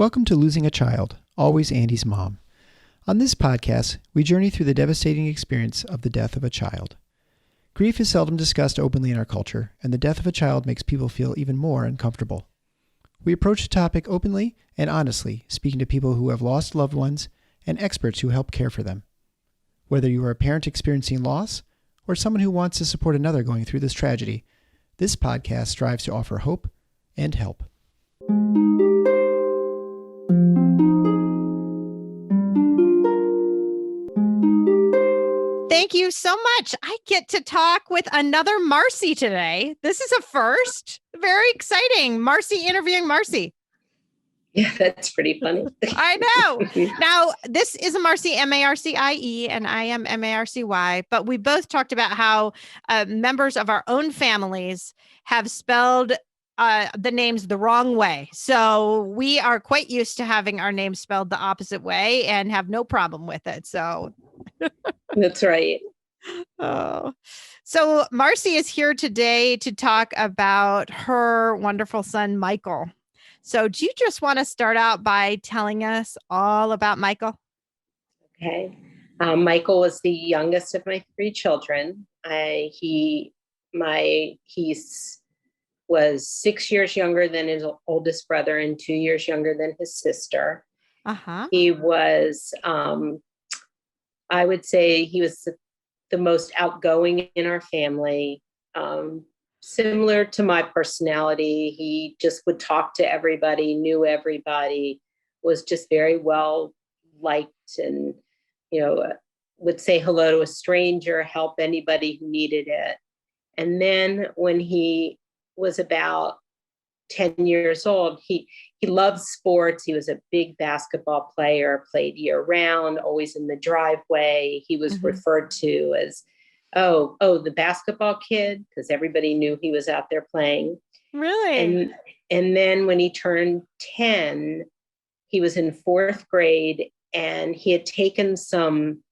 Welcome to Losing a Child, Always Andy's Mom. On this podcast, we journey through the devastating experience of the death of a child. Grief is seldom discussed openly in our culture, and the death of a child makes people feel even more uncomfortable. We approach the topic openly and honestly, speaking to people who have lost loved ones and experts who help care for them. Whether you are a parent experiencing loss or someone who wants to support another going through this tragedy, this podcast strives to offer hope and help. Thank you so much. I get to talk with another Marcie today. This is a first. Very exciting. Marcie interviewing Marcie. Yeah, that's pretty funny. I know. Now, this is a Marcie, M-A-R-C-I-E, and I am M-A-R-C-Y, but we both talked about how members of our own families have spelled the names the wrong way. So we are quite used to having our names spelled the opposite way and have no problem with it. So that's right. Oh, so Marcie is here today to talk about her wonderful son, Michael. So do you just want to start out by telling us all about Michael? Okay. Michael was the youngest of my three children. He was 6 years younger than his oldest brother and 2 years younger than his sister. He was, I would say he was the most outgoing in our family. Similar to my personality, he just would talk to everybody, knew everybody, was just very well liked, and would say hello to a stranger, help anybody who needed it. And then when he was about 10 years old, he loved sports. He was a big basketball player, played year round, always in the driveway. He was referred to as, the basketball kid, because everybody knew he was out there playing. Really? And then when he turned 10, he was in fourth grade, and he had taken some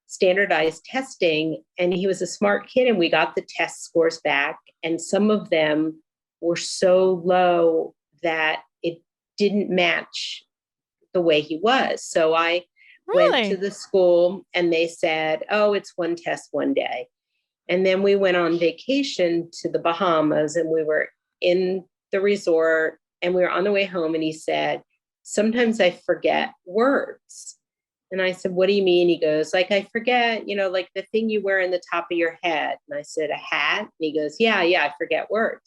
standardized testing, and he was a smart kid, and we got the test scores back, and some of them were so low that it didn't match the way he was. So I went to the school, and they said, it's one test one day. And then we went on vacation to the Bahamas, and we were in the resort, and we were on the way home, and he said, sometimes I forget words. And I said, what do you mean? He goes, I forget, like the thing you wear in the top of your head. And I said, a hat? And he goes, yeah, I forget words.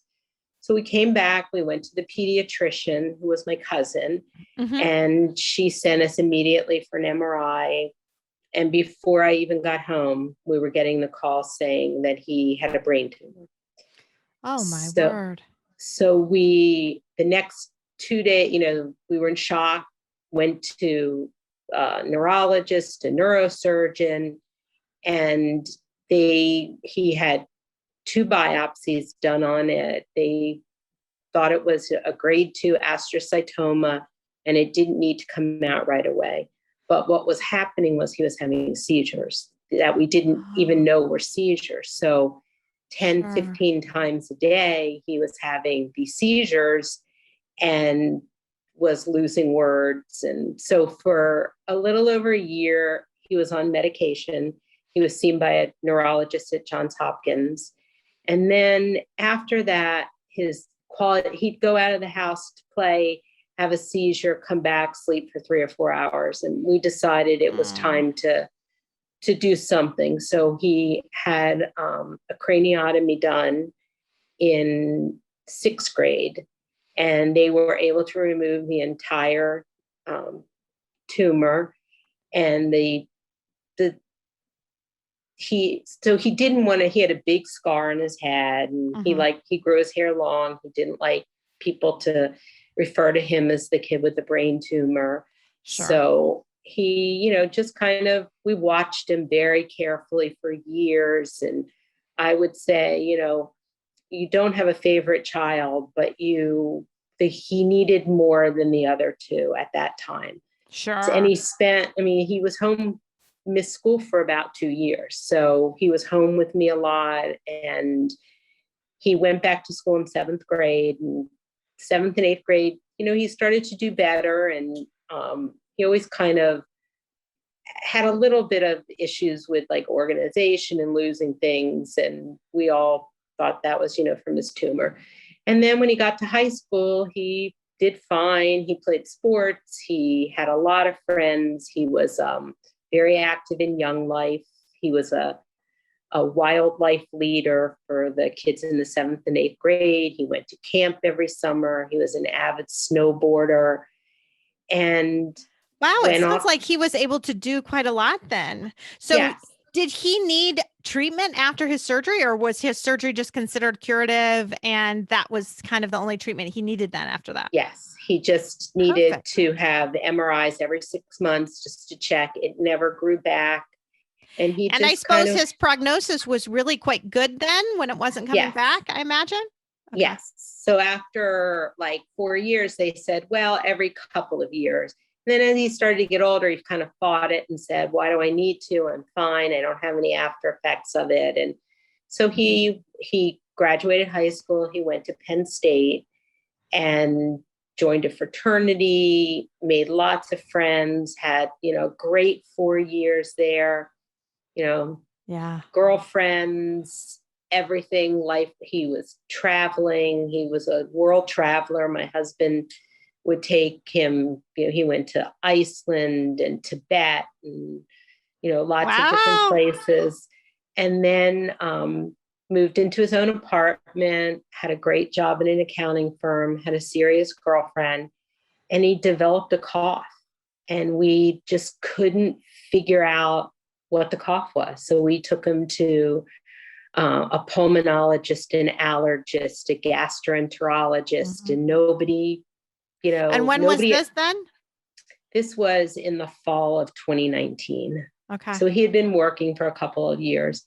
So we came back, we went to the pediatrician, who was my cousin, and she sent us immediately for an MRI. And before I even got home, we were getting the call saying that he had a brain tumor. Oh, my word. So the next 2 days, we were in shock, went to neurologist, a neurosurgeon, and he had 2 biopsies done on it. They thought it was a grade 2 astrocytoma, and it didn't need to come out right away. But what was happening was he was having seizures that we didn't even know were seizures. So 10, 15 times a day, he was having these seizures and was losing words. And so for a little over a year, he was on medication. He was seen by a neurologist at Johns Hopkins. And then after that, he'd go out of the house to play, have a seizure, come back, sleep for 3 or 4 hours. And we decided it was time to do something. So he had a craniotomy done in 6th grade, and they were able to remove the entire tumor. And he didn't want to, he had a big scar on his head, and he grew his hair long. He didn't like people to refer to him as the kid with the brain tumor. Sure. So he, just we watched him very carefully for years. And I would say, you don't have a favorite child, but he needed more than the other 2 at that time. Sure. And he was home, missed school for about 2 years. So he was home with me a lot, and he went back to school in 7th grade, and 7th and 8th grade, he started to do better, and he always kind of had a little bit of issues with like organization and losing things. And we all thought that was, from his tumor. And then when he got to high school, he did fine. He played sports. He had a lot of friends. He was very active in Young Life. He was a wildlife leader for the kids in the 7th and 8th grade. He went to camp every summer. He was an avid snowboarder. And wow, it sounds like he was able to do quite a lot then. So yes. Did he need treatment after his surgery, or was his surgery just considered curative and that was kind of the only treatment he needed then after that? Yes, he just needed to have the MRIs every 6 months just to check. It never grew back. And I suppose his prognosis was really quite good then when it wasn't coming back, I imagine? Okay. Yes. So after like 4 years, they said, well, every couple of years. And then as he started to get older, he kind of fought it and said, why do I need to? I'm fine. I don't have any after effects of it. And so he graduated high school. He went to Penn State and joined a fraternity, made lots of friends, had, great 4 years there, girlfriends, everything. Life. He was traveling. He was a world traveler. My husband would take him, he went to Iceland and Tibet and, lots of different places. And then moved into his own apartment, had a great job in an accounting firm, had a serious girlfriend, and he developed a cough. And we just couldn't figure out what the cough was. So we took him to a pulmonologist, an allergist, a gastroenterologist, and nobody. And when was this then? This was in the fall of 2019. Okay. So he had been working for a couple of years.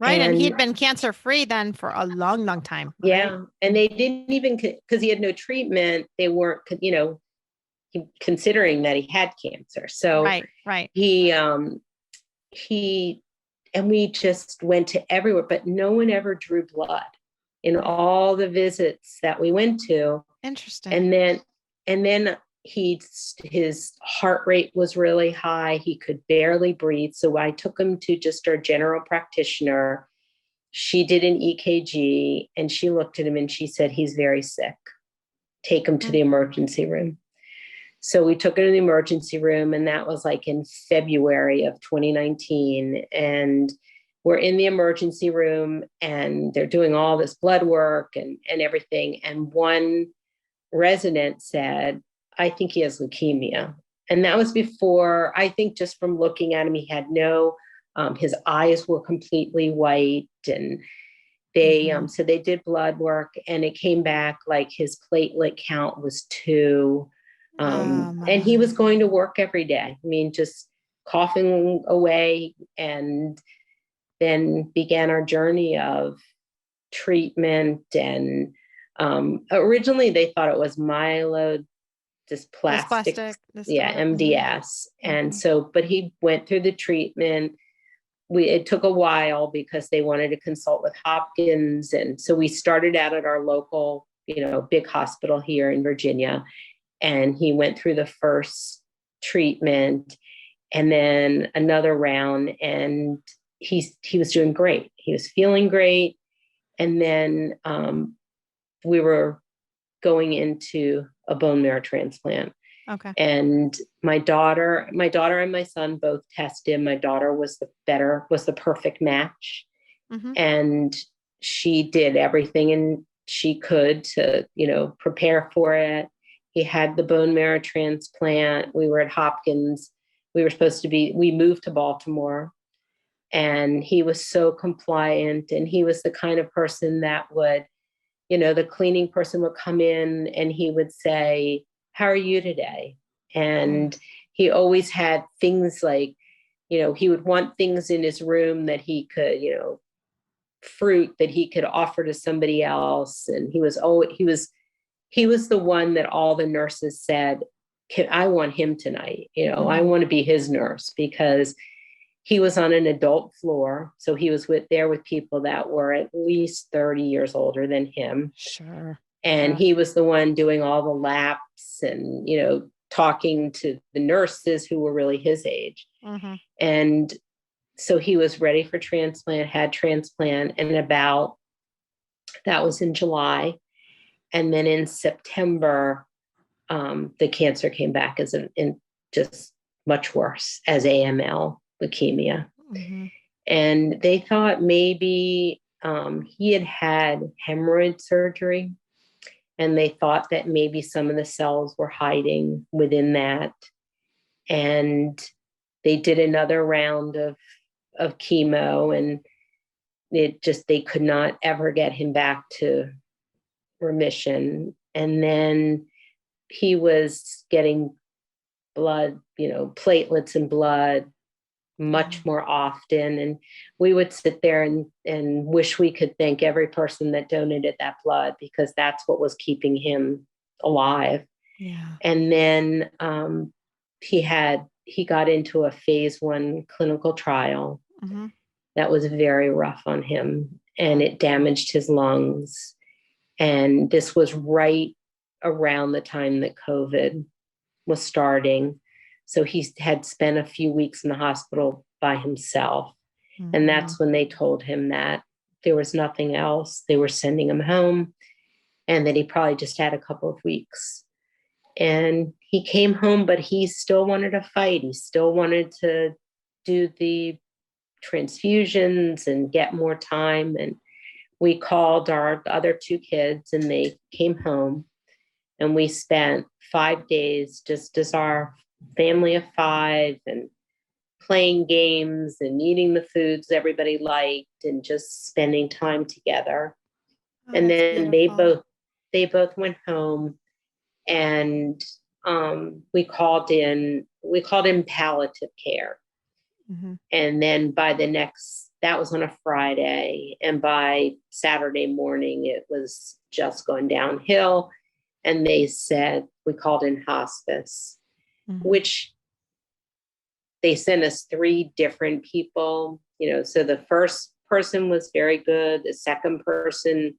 Right. And he had been cancer-free then for a long, long time. Right? Yeah. And they didn't even, because he had no treatment, they weren't, considering that he had cancer. So right. And we just went to everywhere, but no one ever drew blood in all the visits that we went to. Interesting. And then his heart rate was really high. He could barely breathe. So I took him to just our general practitioner. She did an EKG and she looked at him and she said, he's very sick. Take him to the emergency room. So we took him to the emergency room, and that was like in February of 2019. And we're in the emergency room and they're doing all this blood work and everything. And one resident said, I think he has leukemia. And that was before, I think just from looking at him, he had his eyes were completely white, and so they did blood work and it came back like his platelet count was 2. And he was going to work every day. I mean, just coughing away, and then began our journey of treatment. And originally they thought it was myelodysplastic, MDS. And so, but he went through the treatment. It took a while because they wanted to consult with Hopkins. And so we started out at our local, big hospital here in Virginia. And he went through the first treatment and then another round, and he was doing great. He was feeling great. And then we were going into a bone marrow transplant. Okay. And my daughter and my son both tested. My daughter was the perfect match. Mm-hmm. And she did everything and she could to, prepare for it. He had the bone marrow transplant. We were at Hopkins. We moved to Baltimore, and he was so compliant, and he was the kind of person that would, the cleaning person would come in and he would say, how are you today? And he always had things like, he would want things in his room that he could, fruit that he could offer to somebody else. And he was the one that all the nurses said, I want him tonight. I want to be his nurse, because he was on an adult floor. So he was there with people that were at least 30 years older than him. Sure. And he was the one doing all the laps and, talking to the nurses who were really his age. Mm-hmm. And so he was ready for transplant, had transplant, and that was in July. And then in September, the cancer came back as just much worse, as AML, leukemia. Mm-hmm. And they thought maybe he had hemorrhoid surgery. And they thought that maybe some of the cells were hiding within that. And they did another round of chemo, and they could not ever get him back to remission. And then he was getting blood, platelets and blood much more often. And we would sit there and wish we could thank every person that donated that blood, because that's what was keeping him alive. Yeah. And then he got into a phase 1 clinical trial. Mm-hmm. That was very rough on him, and it damaged his lungs. And this was right around the time that COVID was starting. So he had spent a few weeks in the hospital by himself. Mm-hmm. And that's when they told him that there was nothing else. They were sending him home, and that he probably just had a couple of weeks. And he came home, but he still wanted to fight. He still wanted to do the transfusions and get more time. And we called our other 2 kids, and they came home, and we spent 5 days just as our family of 5, and playing games and eating the foods everybody liked, and just spending time together. And then beautiful. they both went home, and we called in palliative care. Mm-hmm. And then that was on a Friday, and by Saturday morning it was just going downhill. And they said, we called in hospice, Mm-hmm. which they sent us 3 different people, so the first person was very good. The second person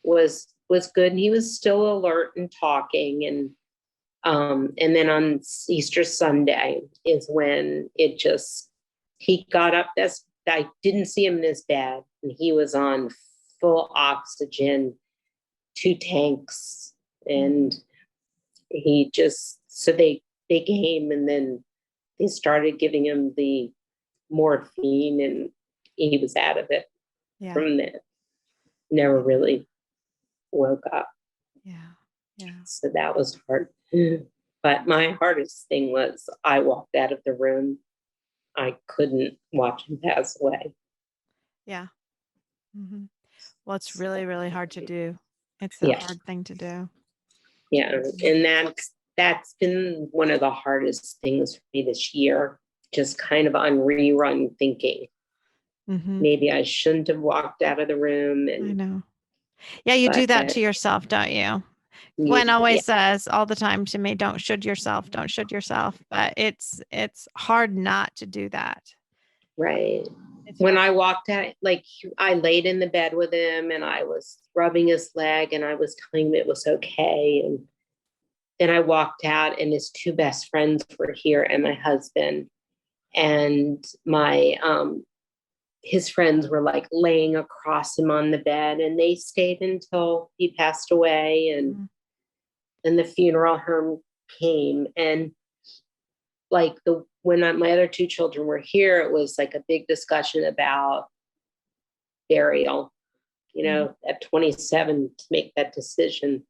was good, and he was still alert and talking. And then on Easter Sunday is when he got up. I didn't see him in his bed, and he was on full oxygen, 2 tanks. And they came, and then they started giving him the morphine, and he was out of it from that. Never really woke up. Yeah. So that was hard. But my hardest thing was I walked out of the room. I couldn't watch him pass away. Yeah. Mm-hmm. Well, it's really, really hard to do. It's a hard thing to do. Yeah. And that's been one of the hardest things for me this year, just kind of on rerun thinking. Mm-hmm. Maybe I shouldn't have walked out of the room. I know. Yeah, you do that to yourself, don't you? Gwen always says all the time to me, don't should yourself. But it's hard not to do that. Right. When I walked out, I laid in the bed with him, and I was rubbing his leg, and I was telling him it was okay. And then I walked out, and his 2 best friends were here, and my husband, and his friends were laying across him on the bed, and they stayed until he passed away. And then the funeral home came, and when my other 2 children were here, it was a big discussion about burial, at 27 to make that decision.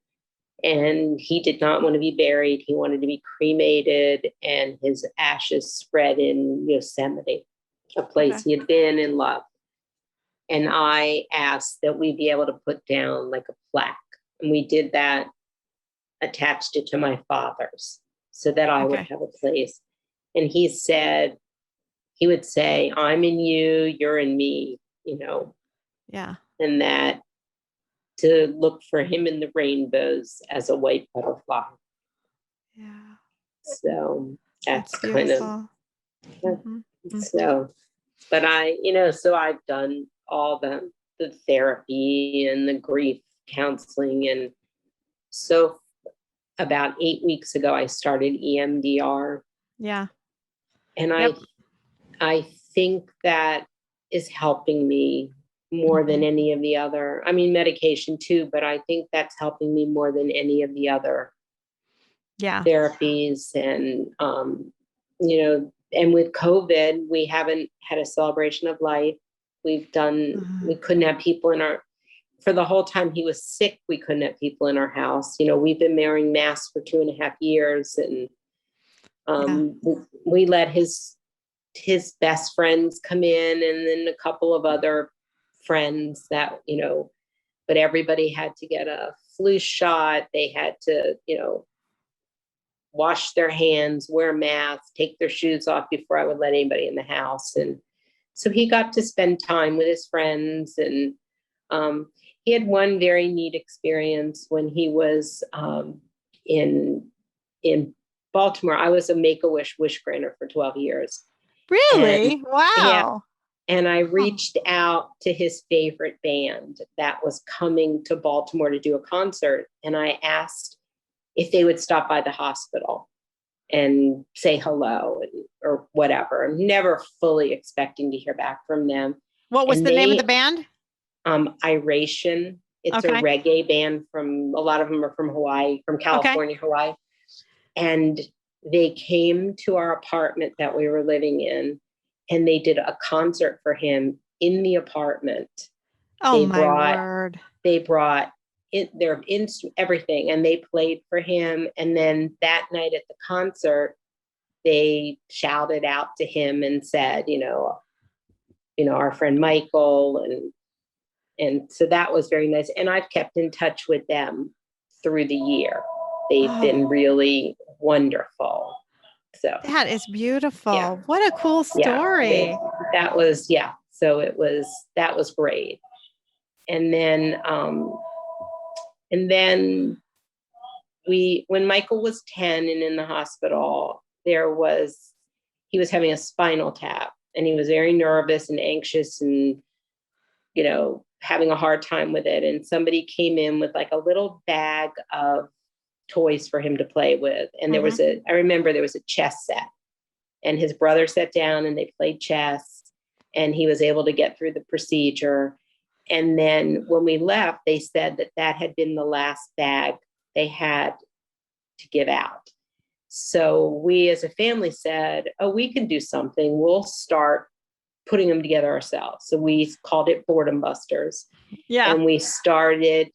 And he did not want to be buried. He wanted to be cremated, and his ashes spread in Yosemite, a place he had been and loved. And I asked that we be able to put down a plaque. And we did that, attached it to my father's, so that I would have a place. And he would say, I'm in you, you're in me, Yeah. And that to look for him in the rainbows as a white butterfly. Yeah. So that's kind of, Mm-hmm. so, but so I've done all the therapy and the grief counseling, and So about 8 weeks ago, I started EMDR. Yeah. And Yep. I think that is helping me more than any of the other, I mean, medication too, but I think that's helping me more than any of the other therapies. And, and with COVID, we haven't had a celebration of life. We couldn't have people for the whole time he was sick, we couldn't have people in our house. We've been wearing masks for 2.5 years, and we let his best friends come in, and then a couple of other friends that, but everybody had to get a flu shot. They had to, wash their hands, wear masks, take their shoes off before I would let anybody in the house. And so he got to spend time with his friends. And he had one very neat experience when he was in Baltimore. I was a Make-A-Wish wish granter for 12 years. Really? And, wow. Yeah, and I reached out to his favorite band that was coming to Baltimore to do a concert. And I asked if they would stop by the hospital and say hello or whatever. I'm never fully expecting to hear back from them. What was the name of the band? Iration. It's a reggae band a lot of them are from Hawaii, from California, Hawaii. And they came to our apartment that we were living in, and they did a concert for him in the apartment. Oh, my word. They brought everything, and they played for him. And then that night at the concert, they shouted out to him and said, our friend Michael. And so that was very nice. And I've kept in touch with them through the year. They've been really wonderful. So that is beautiful. Yeah. What a cool story. That was great. And then when Michael was 10 and in the hospital, he was having a spinal tap, and he was very nervous and anxious and, having a hard time with it. And somebody came in with like a little bag of toys for him to play with. And I remember there was a chess set, and his brother sat down and they played chess, and he was able to get through the procedure. And then when we left, they said that had been the last bag they had to give out. So we as a family said, oh, we can do something. We'll start putting them together ourselves. So we called it Boredom Busters. Yeah. And we started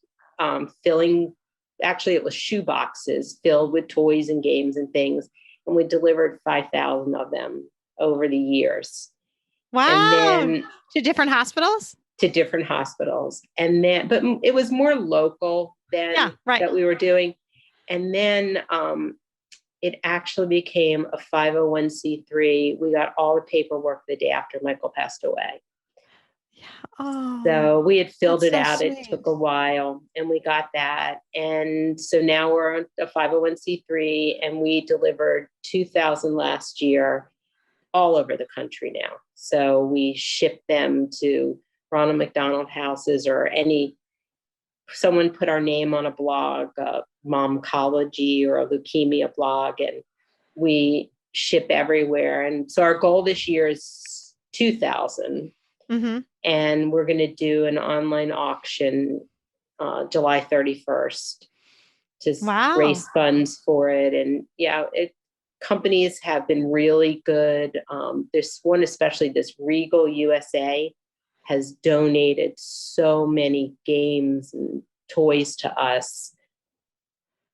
filling, actually it was shoe boxes filled with toys and games and things. And we delivered 5,000 of them over the years. Wow. And then, to different hospitals? To different hospitals. And then, but it was more local than that we were doing. And then it actually became a 501c3. We got all the paperwork the day after Michael passed away. Yeah. Oh, so we had filled it out. Sweet. It took a while, and we got that. And so now we're a 501c3, and we delivered 2,000 last year all over the country now. So we ship them to Ronald McDonald houses, or someone put our name on a blog, Momcology or a leukemia blog, and we ship everywhere. And so our goal this year is 2,000. Mm-hmm. And we're going to do an online auction July 31st to raise funds for it. And companies have been really good. There's one, especially this Regal USA, has donated so many games and toys to us.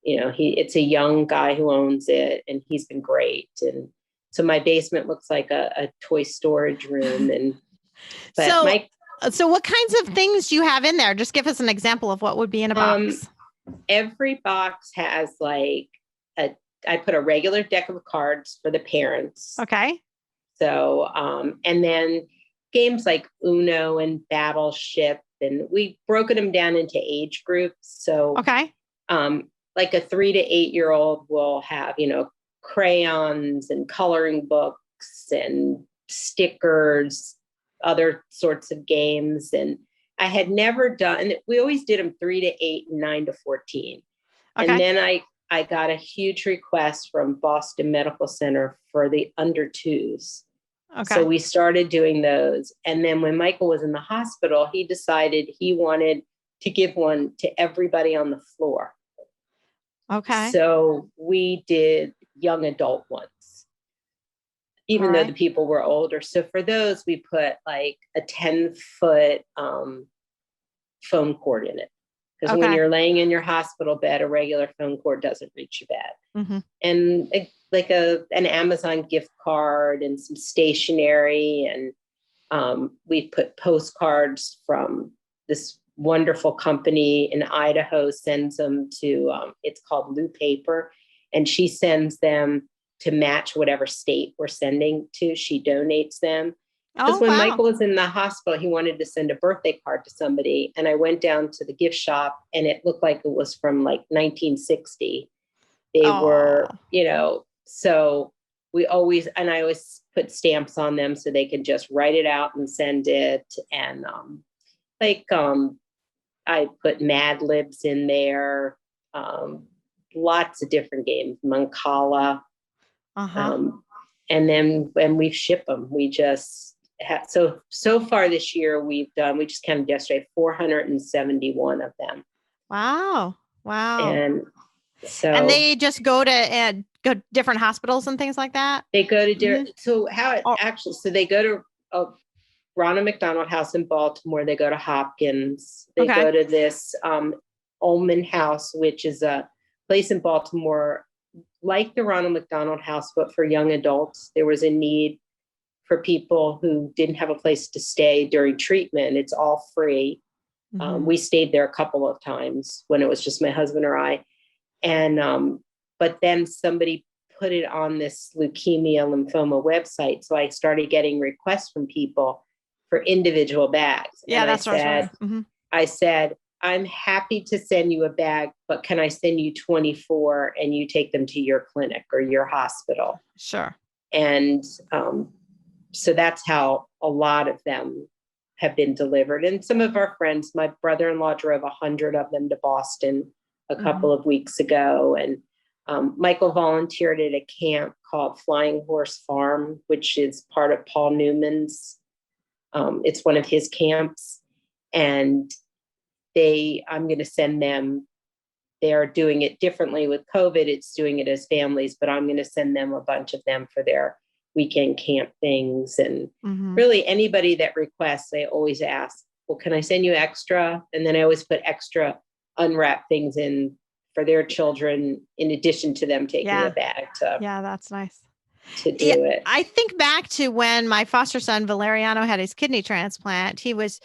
It's a young guy who owns it, and he's been great. And so my basement looks like a toy storage room. And so what kinds of things do you have in there? Just give us an example of what would be in a box. Every box has I put a regular deck of cards for the parents. Okay. So, and then games like Uno and Battleship, and we've broken them down into age groups. So, like a 3 to 8 year old will have, crayons and coloring books and stickers, other sorts of games. And I had never done, we always did them 3 to 8 and 9 to 14. And then I got a huge request from Boston Medical Center for the under twos. Okay. So we started doing those. And then when Michael was in the hospital, he decided he wanted to give one to everybody on the floor. Okay. So we did young adult ones, even though the people were older. So for those, we put like a 10-foot foam cord in it. Because when you're laying in your hospital bed, a regular foam cord doesn't reach your bed. Mm-hmm. And like an Amazon gift card and some stationery. And we put postcards from this wonderful company in Idaho, sends them to, it's called Lou Paper. And she sends them to match whatever state we're sending to. She donates them. Because when Michael was in the hospital, he wanted to send a birthday card to somebody. And I went down to the gift shop and it looked like it was from like 1960. They were, so I always put stamps on them so they could just write it out and send it. And I put Mad Libs in there, lots of different games, Mancala. And then when we ship them, we just have, so far this year we just counted yesterday, 471 of them. Wow. And so, and they just go to different hospitals and things like that. They go to different, so how it actually, so they go to Ronald McDonald House in Baltimore. They go to Hopkins. They go to this Ullman House, which is a place in Baltimore like the Ronald McDonald House, but for young adults. There was a need for people who didn't have a place to stay during treatment. It's all free. Mm-hmm. We stayed there a couple of times when it was just my husband or I. And, but then somebody put it on this leukemia lymphoma website. So I started getting requests from people for individual bags. Yeah, and that's what I said, I'm happy to send you a bag, but can I send you 24 and you take them to your clinic or your hospital? Sure. And so that's how a lot of them have been delivered. And some of our friends, my brother-in-law drove 100 of them to Boston a couple of weeks ago. And Michael volunteered at a camp called Flying Horse Farm, which is part of Paul Newman's. It's one of his camps. And I'm going to send them, they're doing it differently with COVID. It's doing it as families, but I'm going to send them a bunch of them for their weekend camp things. And really anybody that requests, I always ask, well, can I send you extra? And then I always put extra unwrapped things in for their children, in addition to them taking a bag to. Yeah, that's nice. To do it. I think back to when my foster son Valeriano had his kidney transplant. It was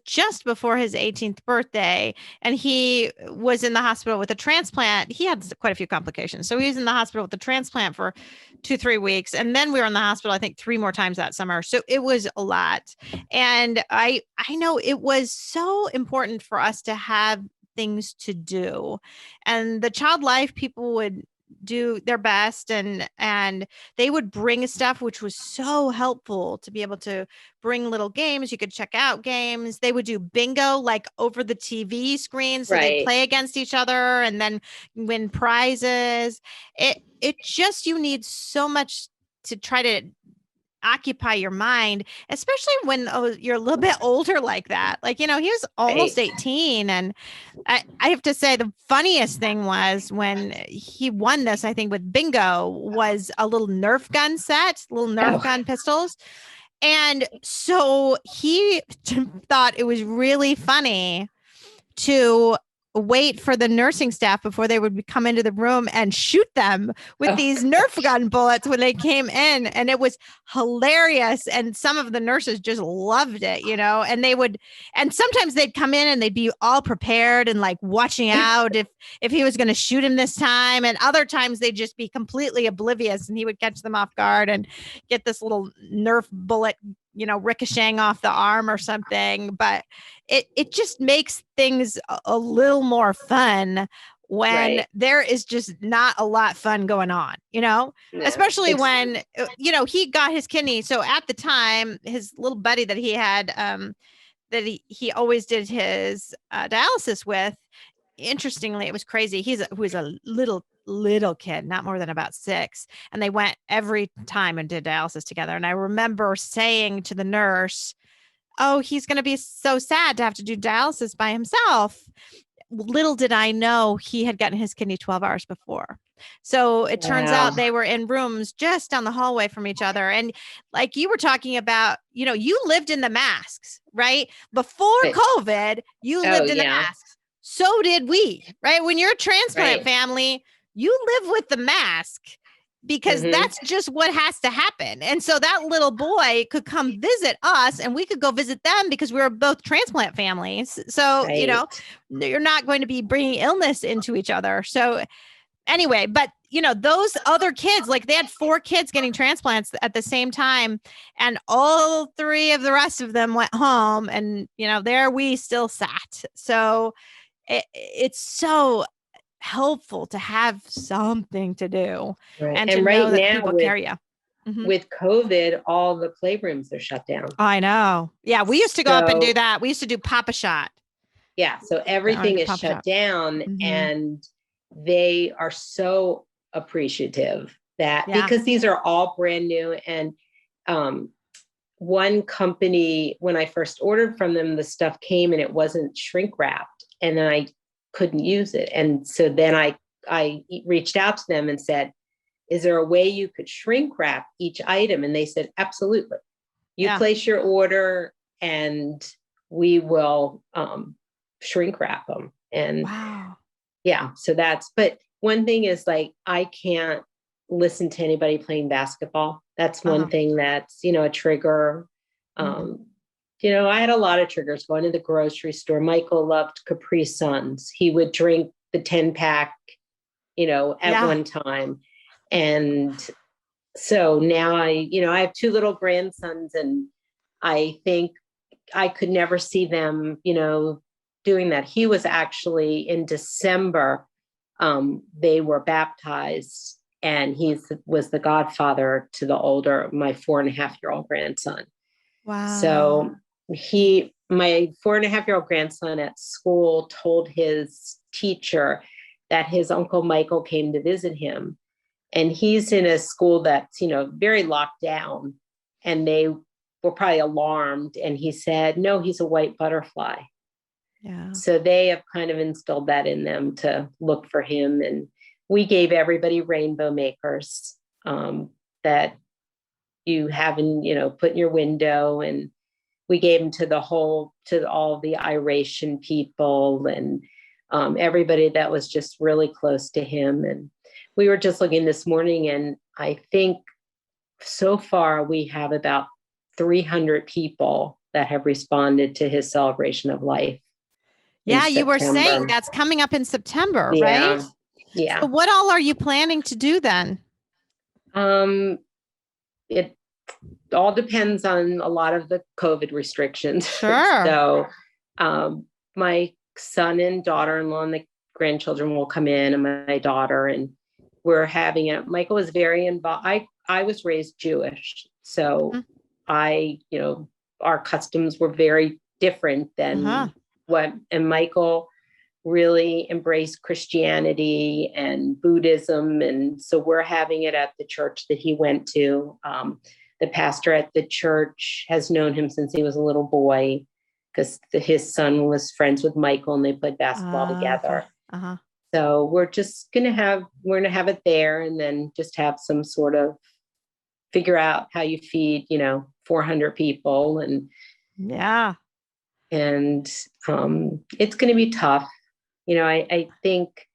just before his 18th birthday, and he was in the hospital with a transplant. He had quite a few complications. So he was in the hospital with the transplant for 2-3 weeks. And then we were in the hospital, I think 3 more times that summer. So it was a lot. And I know it was so important for us to have things to do. And the Child Life people would do their best, and they would bring stuff, which was so helpful to be able to bring little games. You could check out games. They would do bingo like over the TV screen, so they'd play against each other and then win prizes. It just, you need so much to try to occupy your mind, especially when you're a little bit older like that. Like, he was almost 18. And I have to say, the funniest thing was when he won this, I think with bingo, was a little Nerf gun set, little Nerf gun pistols. And so he thought it was really funny to wait for the nursing staff before they would come into the room and shoot them with these Nerf gun bullets when they came in. And it was hilarious. And some of the nurses just loved it, and sometimes they'd come in and they'd be all prepared and like watching out if he was going to shoot him this time. And other times they'd just be completely oblivious and he would catch them off guard and get this little Nerf bullet, ricocheting off the arm or something. But it just makes things a little more fun when there is just not a lot fun going on, especially when, he got his kidney. So at the time, his little buddy that he had, that he always did his dialysis with, interestingly, it was crazy. Who was a little kid, not more than about 6. And they went every time and did dialysis together. And I remember saying to the nurse, oh, he's going to be so sad to have to do dialysis by himself. Little did I know he had gotten his kidney 12 hours before. So it turns out they were in rooms just down the hallway from each other. And like you were talking about, you lived in the masks, right? Before COVID, you lived in the masks. So did we, right? When you're a transplant family, you live with the mask because that's just what has to happen. And so that little boy could come visit us and we could go visit them because we were both transplant families. So, you're not going to be bringing illness into each other. So anyway, but those other kids, like they had 4 kids getting transplants at the same time, and all 3 of the rest of them went home, and there we still sat. So it's so helpful to have something to do, and to know that people care you. With COVID, all the playrooms are shut down. I know. Yeah, we used to go up and do that. We used to do Papa Shot. Yeah, so everything is shut down, and they are so appreciative that because these are all brand new. And one company, when I first ordered from them, the stuff came and it wasn't shrink wrapped, and then I couldn't use it. And so then I reached out to them and said, is there a way you could shrink wrap each item? And they said, absolutely. You place your order and we will shrink wrap them. And so but one thing is, like, I can't listen to anybody playing basketball. That's one thing that's, a trigger. I had a lot of triggers going to the grocery store. Michael loved Capri Suns. He would drink the 10-pack, at one time. And so now I have 2 little grandsons, and I think I could never see them, doing that. He was actually in December, they were baptized, and he was the godfather to my 4.5-year-old grandson. Wow. So my 4.5-year-old grandson at school told his teacher that his Uncle Michael came to visit him. And he's in a school that's, very locked down, and they were probably alarmed. And he said, no, he's a white butterfly. Yeah. So they have kind of instilled that in them to look for him. And we gave everybody rainbow makers that you have put in your window. And we gave them to all the Iration people and everybody that was just really close to him. And we were just looking this morning, and I think so far we have about 300 people that have responded to his celebration of life. Yeah, you were saying that's coming up in September, right? Yeah. So what all are you planning to do then? It all depends on a lot of the COVID restrictions. Sure. So my son and daughter-in-law and the grandchildren will come in, and my daughter, and we're having it. Michael was very involved. I was raised Jewish. So our customs were very different than and Michael really embraced Christianity and Buddhism. And so we're having it at the church that he went to. The pastor at the church has known him since he was a little boy, because his son was friends with Michael and they played basketball together. So we're going to have it there, and then just have some sort of figure out how you feed, 400 people. And it's going to be tough. I think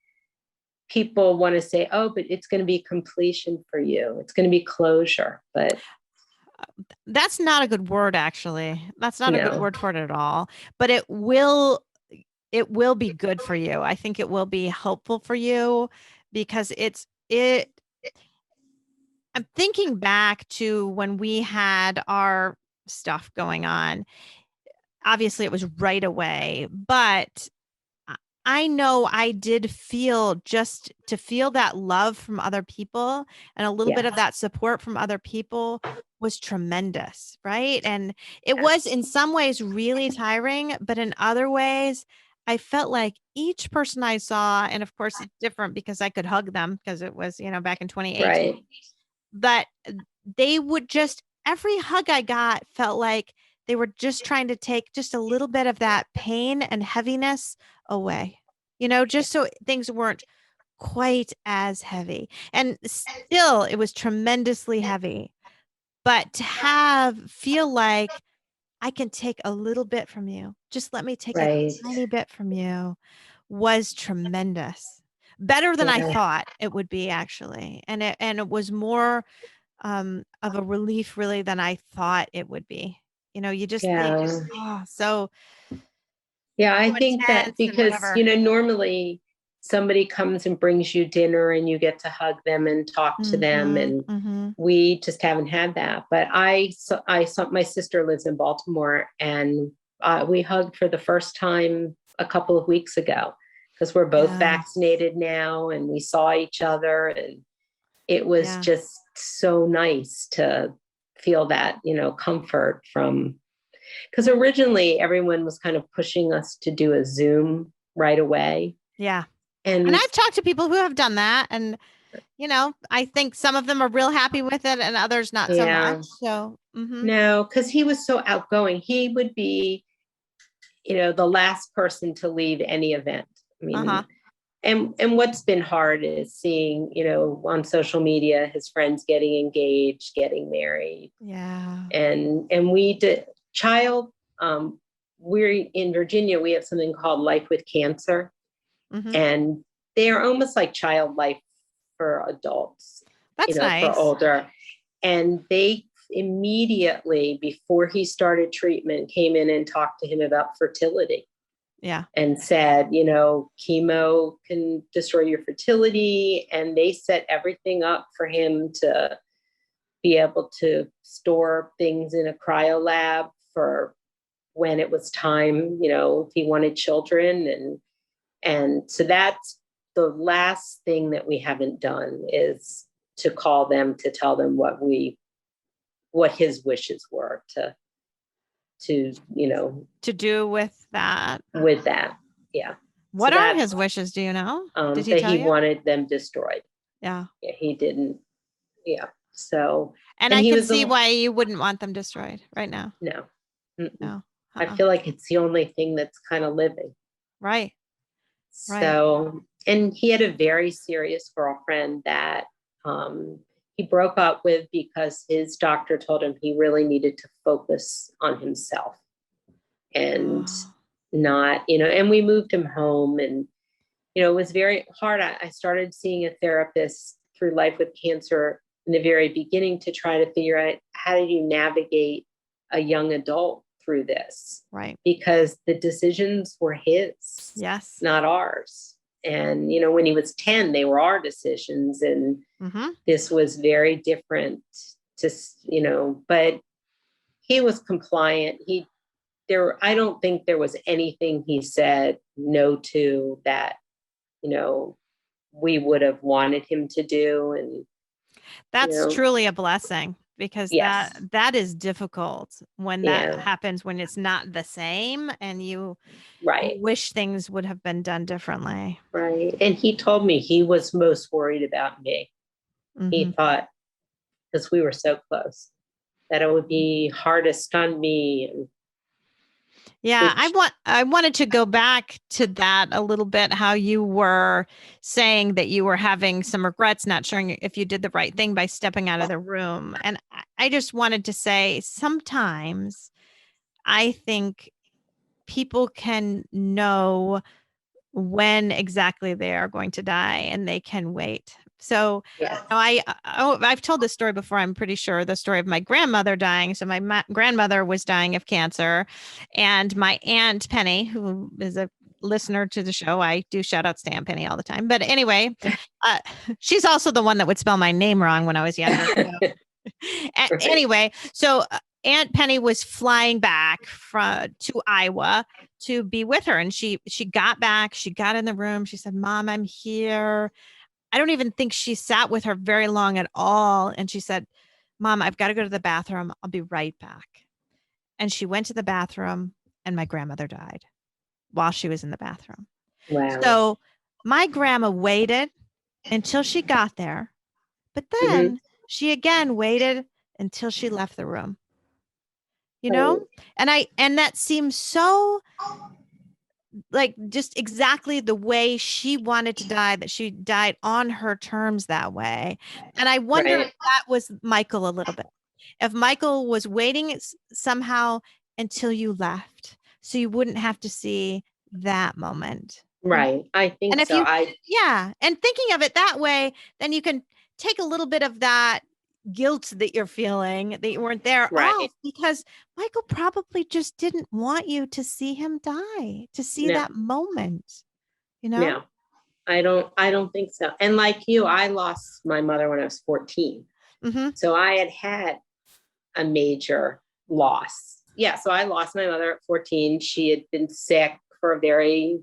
people want to say, oh, but it's going to be completion for you. It's going to be closure, but that's not a good word, actually. That's not a good word for it at all, but it will be good for you. I think it will be helpful for you, because I'm thinking back to when we had our stuff going on. Obviously it was right away, but I know I did feel that love from other people, and a little bit of that support from other people was tremendous. Right. And it was in some ways really tiring, but in other ways, I felt like each person I saw, and of course it's different because I could hug them because it was, back in 2018, Right. but they would just, every hug I got felt like they were just trying to take just a little bit of that pain and heaviness away, just so things weren't quite as heavy. And still, it was tremendously heavy. But to feel like I can take a little bit from you, just let me take a Right. tiny bit from you, was tremendous. Better than I Yeah. thought it would be, actually. And it was more of a relief, really, than I thought it would be. You just think, Yeah. oh, so Yeah, I so think that intense and because, whatever. normally somebody comes and brings you dinner and you get to hug them and talk to them. And we just haven't had that. But I saw my sister lives in Baltimore, and we hugged for the first time a couple of weeks ago because we're both Yeah. vaccinated now, and we saw each other, and it was Yeah. just so nice to feel that, comfort from, because originally everyone was kind of pushing us to do a Zoom right away. Yeah. And And I've talked to people who have done that. And, I think some of them are real happy with it and others not so yeah, much. So, no, because he was so outgoing. He would be, the last person to leave any event. I mean, and what's been hard is seeing, on social media, his friends getting engaged, getting married. Yeah. And we did we're in Virginia, we have something called Life with Cancer. And they are almost like child life for adults. That's nice. For older. And they immediately, before he started treatment, came in and talked to him about fertility. Yeah. And said, chemo can destroy your fertility. And they set everything up for him to be able to store things in a cryo lab for when it was time, if he wanted children. And so that's the last thing that we haven't done, is to call them to tell them what his wishes were to do with that. Yeah. What are his wishes? Do you know? Did he that tell he you? Wanted them destroyed. Yeah. Yeah, he didn't. Yeah. So. And I can see why you wouldn't want them destroyed right now. No. No. I feel like it's the only thing that's kind of living. Right. So, and he had a very serious girlfriend that he broke up with because his doctor told him he really needed to focus on himself and not, and we moved him home, and, it was very hard. I started seeing a therapist through Life with Cancer in the very beginning to try to figure out, how do you navigate a young adult through this? Right. Because the decisions were his. Yes. Not ours. And, when he was 10, they were our decisions. And this was very different but he was compliant. I don't think there was anything he said no to that, we would have wanted him to do. And that's truly a blessing, because yes. that is difficult when that happens, when it's not the same and you wish things would have been done differently. Right. And he told me he was most worried about me. He thought, because we were so close, that it would be hardest on me. And yeah, I wanted to go back to that a little bit, how you were saying that you were having some regrets, not sure if you did the right thing by stepping out of the room. And I just wanted to say, sometimes I think people can know when exactly they are going to die, and they can wait. So I've told this story before, I'm pretty sure, the story of my grandmother dying. So my grandmother was dying of cancer, and my Aunt Penny, who is a listener to the show, I do shout outs to Aunt Penny all the time. But anyway, she's also the one that would spell my name wrong when I was younger. So. Anyway, so Aunt Penny was flying back to Iowa to be with her. And she got back, she got in the room. She said, "Mom, I'm here." I don't even think she sat with her very long at all. And she said, "Mom, I've got to go to the bathroom. I'll be right back." And she went to the bathroom, and my grandmother died. while she was in the bathroom. Wow. So my grandma waited until she got there, but then she again waited until she left the room. You know? And that seems so like just exactly the way she wanted to die, that she died on her terms that way. And I wonder if that was Michael a little bit. If Michael was waiting somehow until you left, so you wouldn't have to see that moment. Right. I think and if so. Yeah. And thinking of it that way, then you can take a little bit of that guilt that you're feeling that you weren't there off, because Michael probably just didn't want you to see him die, to see that moment, you know? No, I don't think so. And like you, I lost my mother when I was 14. So I had a major loss. Yeah. So I lost my mother at 14. She had been sick for a very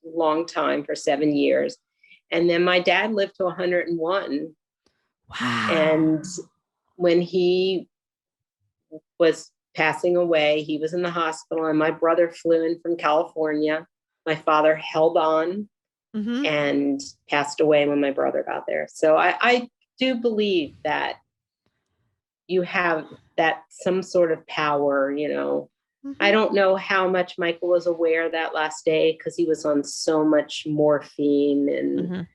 long time, for 7 years. And then my dad lived to 101. Wow. And when he was passing away, he was in the hospital, and my brother flew in from California. My father held on and passed away when my brother got there. So I do believe that you have that some sort of power, you know. I don't know how much Michael was aware that last day, because he was on so much morphine, and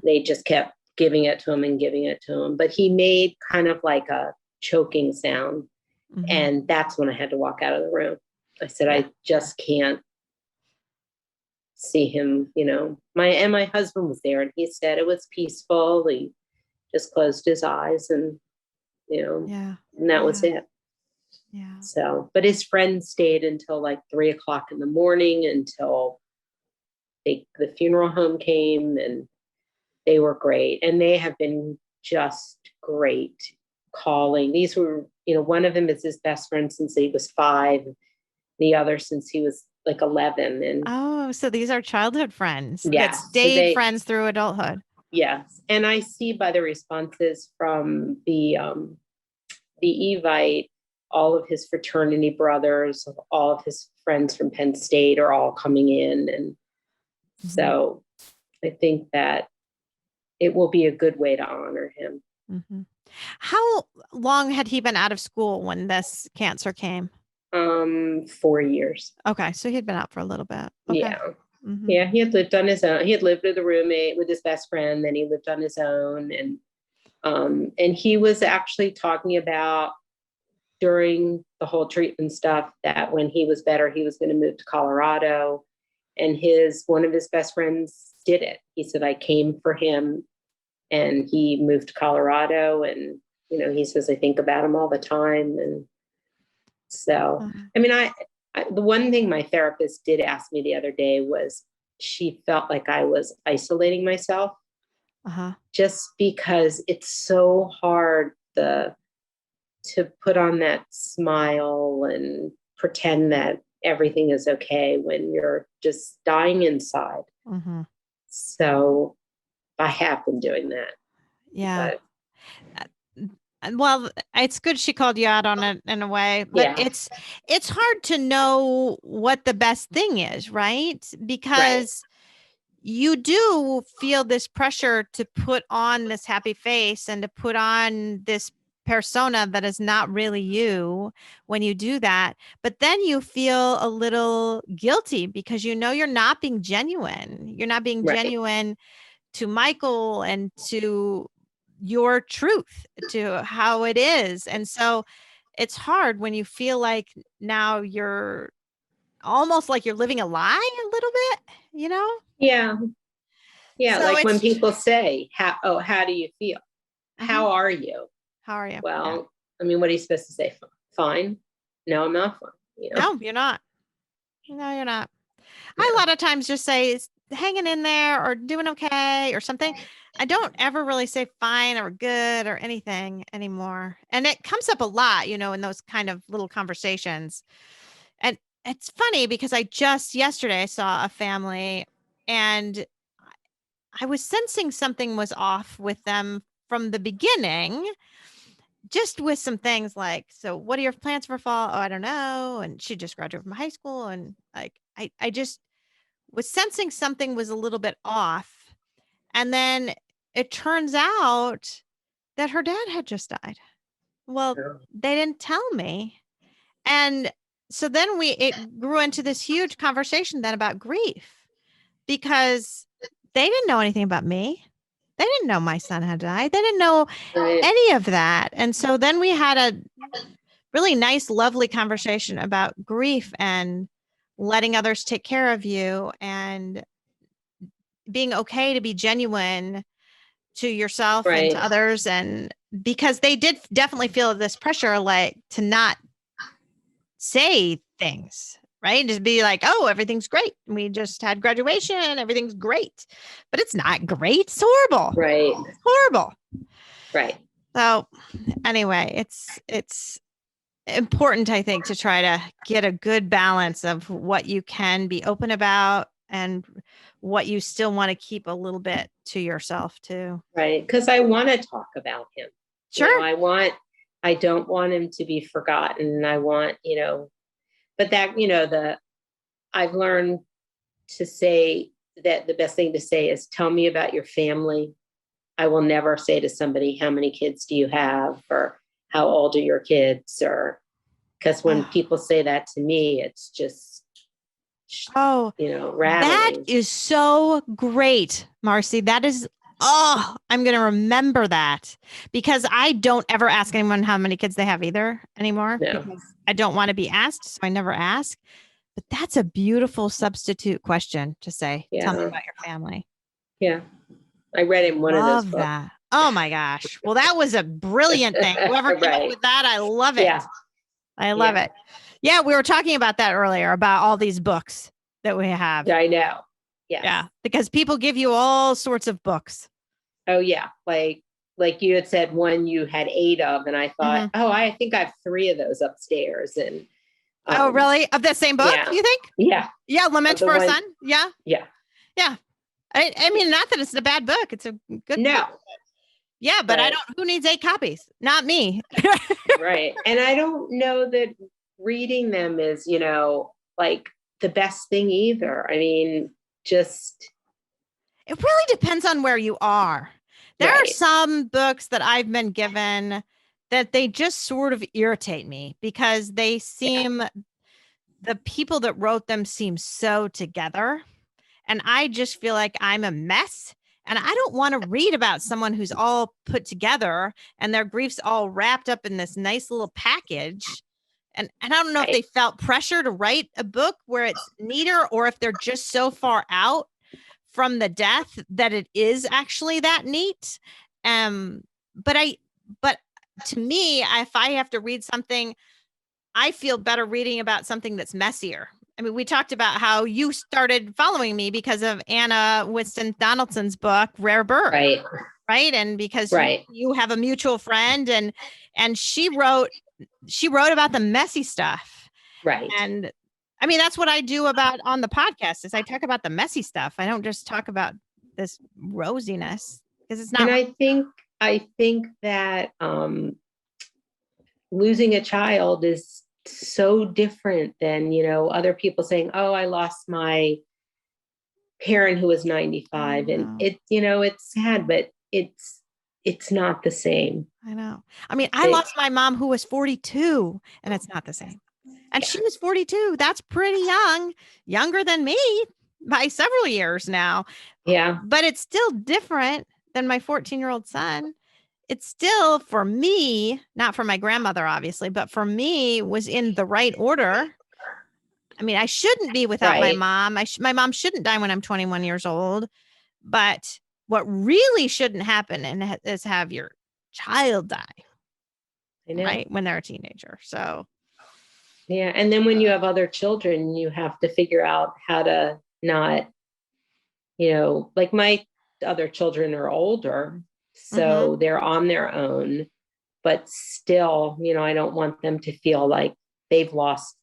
they just kept giving it to him and giving it to him. But he made kind of like a choking sound. And that's when I had to walk out of the room. I said, I just can't see him, you know. My husband was there, and he said it was peaceful. He just closed his eyes, and, you know, and that was it. Yeah. So, but his friends stayed until like 3:00 in the morning, until the funeral home came, and they were great. And they have been just great calling. These were, you know, one of them is his best friend since he was 5, the other since he was like 11. And so these are childhood friends that stayed friends through adulthood. Yes. And I see by the responses from the Evite, all of his fraternity brothers, all of his friends from Penn State are all coming in. And so I think that it will be a good way to honor him. How long had he been out of school when this cancer came? 4 years. Okay. So he'd been out for a little bit. Okay. Yeah. Yeah. He had lived on his own. He had lived with a roommate, with his best friend. Then he lived on his own. And he was actually talking about, during the whole treatment stuff, that when he was better, he was going to move to Colorado. And one of his best friends did it. He said, I came for him, and he moved to Colorado. And, you know, he says, I think about him all the time. And so, I mean, the one thing my therapist did ask me the other day was, she felt like I was isolating myself, just because it's so hard to put on that smile and pretend that everything is okay when you're just dying inside. So I have been doing that. Yeah. Well, it's good she called you out on it in a way, but it's hard to know what the best thing is, right? Because you do feel this pressure to put on this happy face and to put on this persona that is not really you when you do that. But then you feel a little guilty because you know you're not being genuine. You're not being genuine to Michael and to your truth, to how it is. And so it's hard when you feel like now you're almost like you're living a lie a little bit, you know? Yeah. Yeah. So like when people say, how do you feel? How are you? How are you? Well, I mean, what are you supposed to say? Fine. No, I'm not fine. You know? No, you're not. No, you're not. I a lot of times just say hanging in there or doing okay or something. I don't ever really say fine or good or anything anymore. And it comes up a lot, you know, in those kind of little conversations. And it's funny because I just yesterday saw a family, and I was sensing something was off with them from the beginning, just with some things like, so what are your plans for fall? Oh, I don't know. And she just graduated from high school, and like, I just was sensing something was a little bit off. And then it turns out that her dad had just died. Well, they didn't tell me. And so then it grew into this huge conversation then about grief, because they didn't know anything about me. They didn't know my son had died. They didn't know any of that. And so then we had a really nice, lovely conversation about grief and letting others take care of you and being okay to be genuine to yourself and to others. And because they did definitely feel this pressure, like to not say things, right? Just be like, oh, everything's great. We just had graduation. Everything's great, but it's not great. It's horrible. Right. It's horrible. Right. So anyway, it's important, I think, to try to get a good balance of what you can be open about and what you still want to keep a little bit to yourself too. Right. Because I want to talk about him. Sure. You know, I don't want him to be forgotten. I want, but that, I've learned to say that the best thing to say is tell me about your family. I will never say to somebody, how many kids do you have? Or how old are your kids? Or because when people say that to me, it's just, rattling. That is so great, Marcie. That is, I'm going to remember that, because I don't ever ask anyone how many kids they have either anymore. No. Because I don't want to be asked, so I never ask. But that's a beautiful substitute question to say. Yeah. Tell me about your family. Yeah. I read in one of those books. That. Oh my gosh. Well, that was a brilliant thing. Whoever came up with that, I love it. Yeah. I love it. Yeah, we were talking about that earlier, about all these books that we have. I know. Yes. Yeah. Because people give you all sorts of books. Oh yeah. Like you had said one you had 8 of, and I thought, I think I have 3 of those upstairs. And oh, really? Of the same book, you think? Yeah. Yeah. Lament for a Son. Yeah. Yeah. Yeah. I mean, not that it's a bad book. It's a good book. Yeah, but I don't, who needs 8 copies? Not me. Right. And I don't know that reading them is, like the best thing either. I mean, just. It really depends on where you are. There are some books that I've been given that they just sort of irritate me, because they seem, the people that wrote them seem so together. And I just feel like I'm a mess. And I don't want to read about someone who's all put together and their grief's all wrapped up in this nice little package. And I don't know if they felt pressure to write a book where it's neater, or if they're just so far out from the death that it is actually that neat. But to me, if I have to read something, I feel better reading about something that's messier. I mean, we talked about how you started following me because of Anna Winston Donaldson's book, Rare Bird. Right. And because you have a mutual friend, and she wrote about the messy stuff. Right. And I mean, that's what I do about on the podcast, is I talk about the messy stuff. I don't just talk about this rosiness, because it's not. And I think that losing a child is so different than, other people saying, oh, I lost my parent who was 95. And it's sad, but it's not the same. I know. I mean, I lost my mom who was 42, and it's not the same. And she was 42. That's pretty young, younger than me by several years now. Yeah. But it's still different than my 14-year-old son. It's still, for me, not for my grandmother, obviously, but for me, was in the right order. I mean, I shouldn't be without my mom. My mom shouldn't die when I'm 21 years old. But what really shouldn't happen is have your child die, right, when they're a teenager. So. Yeah. And then when you have other children, you have to figure out how to not, like my other children are older. So they're on their own, but still, I don't want them to feel like they've lost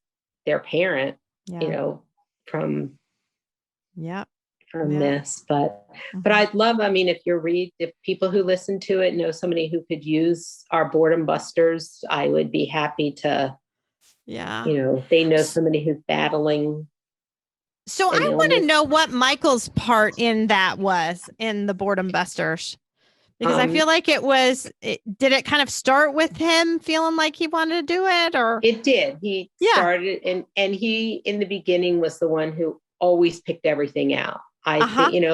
their parent, from this. But I'd love, if people who listen to it know somebody who could use our Boredom Busters, I would be happy to, they know somebody who's battling So I want to know what Michael's part in that was in the Boredom Busters, because I feel like did it kind of start with him feeling like he wanted to do it, or? It did. He started, and he, in the beginning, was the one who always picked everything out. I think,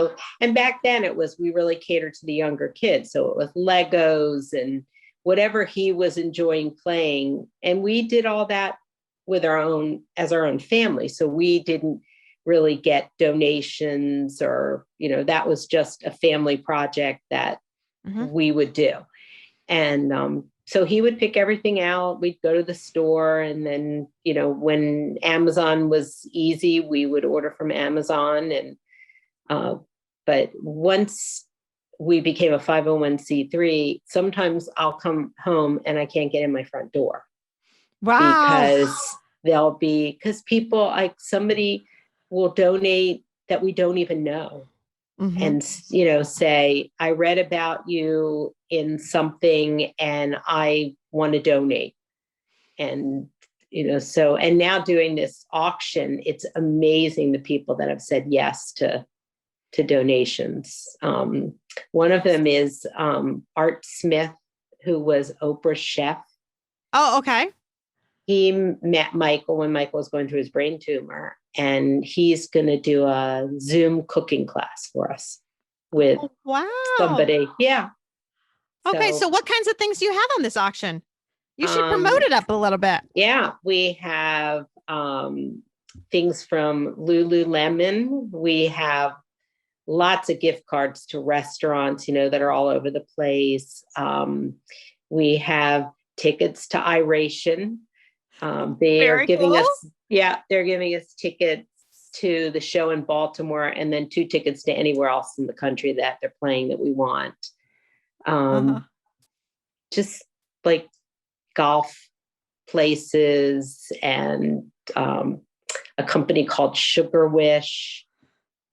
and back then we really catered to the younger kids. So it was Legos and whatever he was enjoying playing. And we did all that as our own family. So we didn't really get donations or, that was just a family project that we would do. And so he would pick everything out. We'd go to the store, and then, when Amazon was easy, we would order from Amazon. And but once we became a 501c3, sometimes I'll come home and I can't get in my front door. Wow. Because people, like, somebody will donate that we don't even know. And, say, I read about you in something and I want to donate. And, and now doing this auction, it's amazing the people that have said yes to donations. One of them is Art Smith, who was Oprah's chef. Oh, okay. He met Michael when Michael was going through his brain tumor, and he's going to do a Zoom cooking class for us with somebody. Yeah. Okay. So what kinds of things do you have on this auction? You should promote it up a little bit. Yeah. We have things from Lululemon. We have lots of gift cards to restaurants, that are all over the place. We have tickets to Iration. They're giving us tickets to the show in Baltimore, and then 2 tickets to anywhere else in the country that they're playing that we want. Just like golf places, and a company called Sugar Wish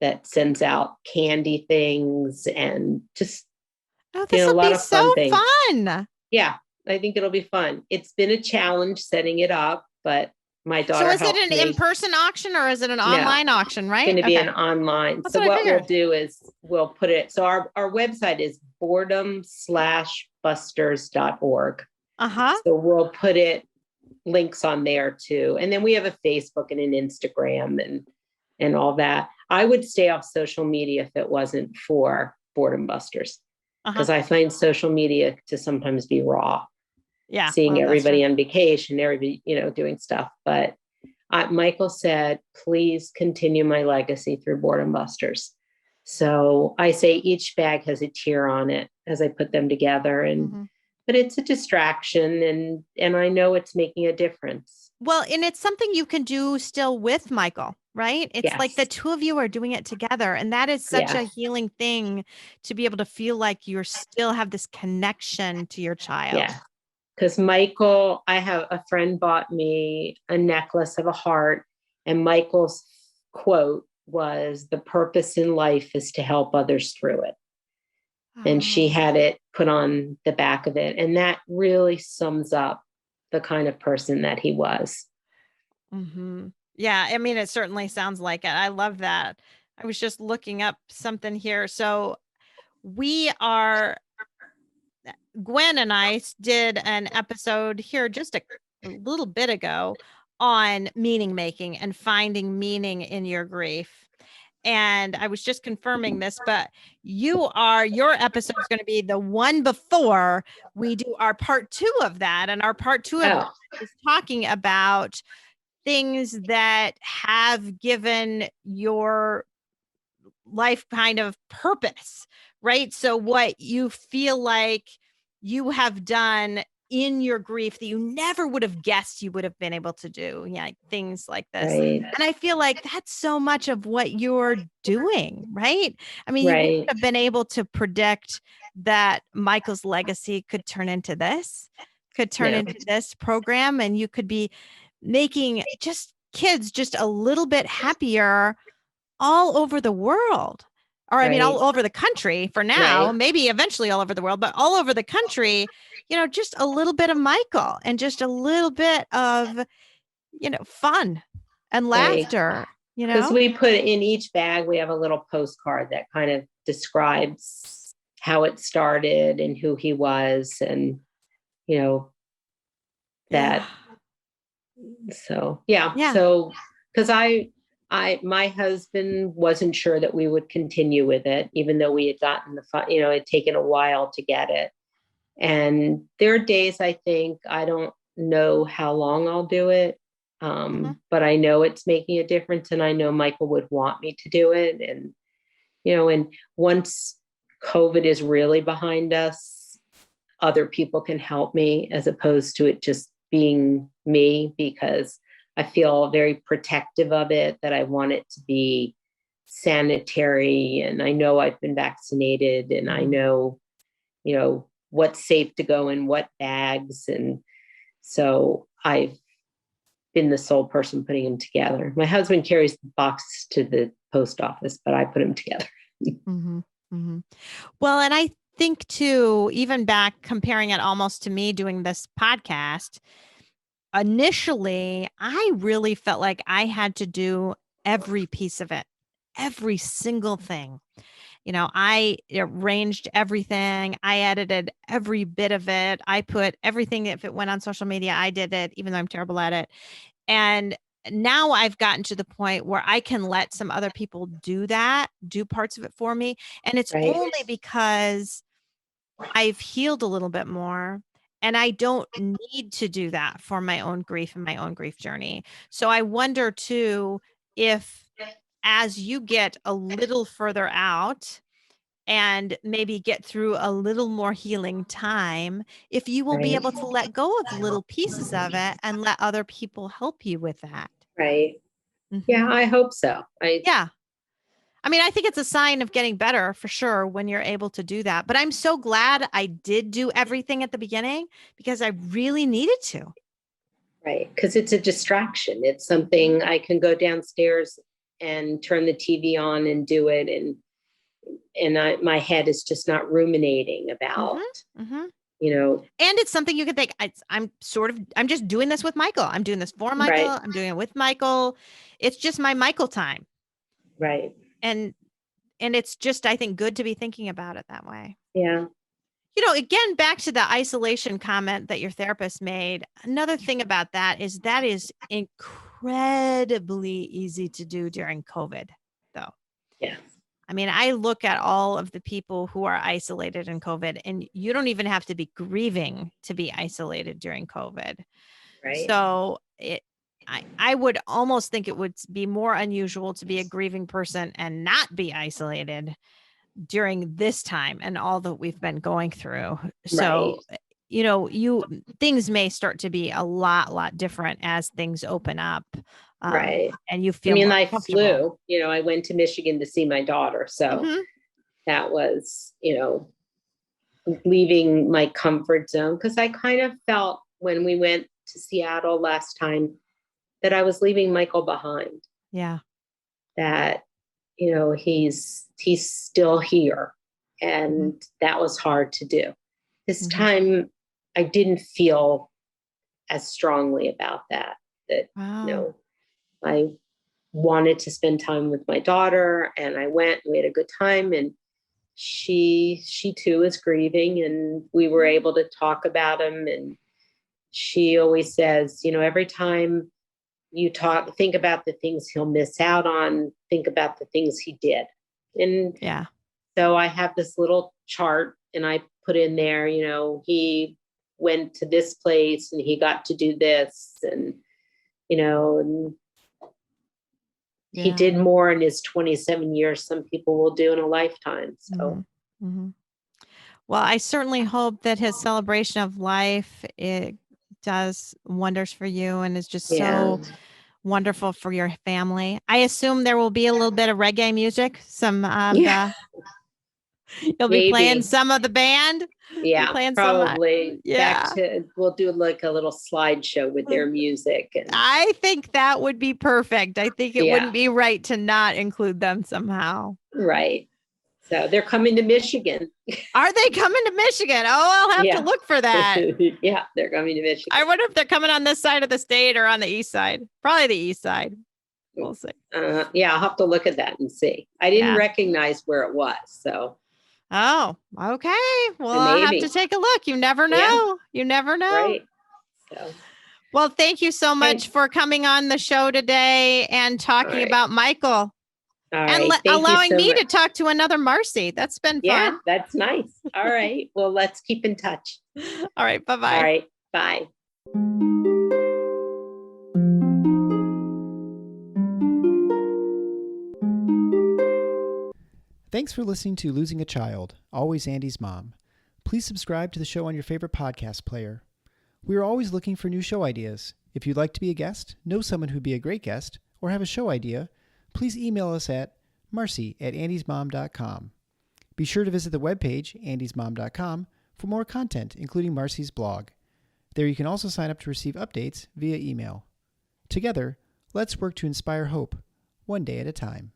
that sends out candy things, and just this will be so fun. Yeah, I think it'll be fun. It's been a challenge setting it up, but my daughter. So is it an in-person auction or is it an online auction? Right, it's going to be an online. That's so what we'll do is we'll put it. So our website is boredom-busters.org. So we'll put links on there too, and then we have a Facebook and an Instagram and all that. I would stay off social media if it wasn't for Boredom Busters, because I find social media to sometimes be raw. Yeah. Seeing everybody on vacation, everybody, doing stuff. But Michael said, please continue my legacy through Boredom Busters. So I say each bag has a tear on it as I put them together. But it's a distraction, and I know it's making a difference. Well, and it's something you can do still with Michael, right? It's like the two of you are doing it together. And that is such a healing thing, to be able to feel like you still have this connection to your child. Yeah. Because Michael, I have a friend bought me a necklace of a heart, and Michael's quote was, "The purpose in life is to help others through it." And she had it put on the back of it. And that really sums up the kind of person that he was. Yeah. I mean, it certainly sounds like it. I love that. I was just looking up something here. So Gwen and I did an episode here just a little bit ago on meaning making and finding meaning in your grief. And I was just confirming this, but your episode is going to be the one before we do our part 2 of that. And our part 2 of that is talking about things that have given your life kind of purpose, right? So what you feel like you have done in your grief that you never would have guessed you would have been able to do. Yeah, things like this. Right. And I feel like that's so much of what you're doing, right? I mean, you wouldn't have been able to predict that Michael's legacy could turn into this program, and you could be making just kids just a little bit happier all over the world. Or I mean, all over the country for now, maybe eventually all over the world, but all over the country, just a little bit of Michael and just a little bit of, fun and laughter you Because know? we put in each bag, we have a little postcard that kind of describes how it started and who he was, and that. So yeah. Yeah. So because my husband wasn't sure that we would continue with it, even though we had gotten it had taken a while to get it. And there are days I think I don't know how long I'll do it. But I know it's making a difference, and I know Michael would want me to do it. And, and once COVID is really behind us, other people can help me as opposed to it just being me, because I feel very protective of it, that I want it to be sanitary. And I know I've been vaccinated, and I know, what's safe to go in what bags. And so I've been the sole person putting them together. My husband carries the boxes to the post office, but I put them together. Mm-hmm. Mm-hmm. Well, and I think too, even back comparing it almost to me doing this podcast, initially, I really felt like I had to do every piece of it, every single thing. I arranged everything. I edited every bit of it. I put everything, if it went on social media, I did it, even though I'm terrible at it. And now I've gotten to the point where I can let some other people do parts of it for me. And it's Right. only because I've healed a little bit more, and I don't need to do that for my own grief and my own grief journey. So I wonder too, if as you get a little further out and maybe get through a little more healing time, if you will be Right. able to let go of little pieces of it and let other people help you with that. Right. Mhm. Yeah, I hope so. Yeah. I mean, I think it's a sign of getting better for sure when you're able to do that. But I'm so glad I did do everything at the beginning, because I really needed to. Right. Because it's a distraction. It's something I can go downstairs and turn the TV on and do it. And my head is just not ruminating about, Mm-hmm. And it's something you can think, I'm just doing this with Michael. I'm doing this for Michael. Right. I'm doing it with Michael. It's just my Michael time. Right. And it's just, I think, good to be thinking about it that way. Yeah. Again, back to the isolation comment that your therapist made. Another thing about that is incredibly easy to do during COVID, though. Yeah. I mean, I look at all of the people who are isolated in COVID, and you don't even have to be grieving to be isolated during COVID. Right. So I would almost think it would be more unusual to be a grieving person and not be isolated during this time and all that we've been going through. So, things may start to be a lot different as things open up. Right. And you feel more I comfortable. flew, I went to Michigan to see my daughter. So that was, leaving my comfort zone, because I kind of felt when we went to Seattle last time that I was leaving Michael behind. Yeah. That, he's still here. And that was hard to do. This time I didn't feel as strongly about that. Wow. I wanted to spend time with my daughter, and I went, we had a good time, and she too is grieving, and we were able to talk about him. And she always says, every time you think about the things he'll miss out on, think about the things he did. And yeah. So I have this little chart, and I put in there, he went to this place and he got to do this, and, and he did more in his 27 years some people will do in a lifetime. So, Well, I certainly hope that his celebration of life, it does wonders for you and is just so wonderful for your family. I assume there will be a little bit of reggae music, you'll be playing some of the band. Yeah, playing probably. Some, we'll do like a little slideshow with their music. And I think that would be perfect. I think it wouldn't be right to not include them somehow. Right. So they're coming to Michigan. Are they coming to Michigan? Oh, I'll have to look for that. Yeah, they're coming to Michigan. I wonder if they're coming on this side of the state or on the east side. Probably the east side. We'll see. Yeah, I'll have to look at that and see. I didn't Yeah. recognize where it was. So, Oh, okay. Well, I'll have to maybe. take a look. You never know. Yeah. You never know. Right. So, Well, thank you so much for coming on the show today and talking right. about Michael all and right. Thank allowing you so me much. to talk to another Marcie. That's been Yeah, fun. that's nice. All right. Well, let's keep in touch. All right. Bye-bye. All right. Bye. Thanks for listening to Losing a Child, Always Andy's Mom. Please subscribe to the show on your favorite podcast player. We are always looking for new show ideas. If you'd like to be a guest, know someone who'd be a great guest, or have a show idea, please email us at marcie@andysmom.com. Be sure to visit the webpage, andysmom.com, for more content, including Marcie's blog. There you can also sign up to receive updates via email. Together, let's work to inspire hope, one day at a time.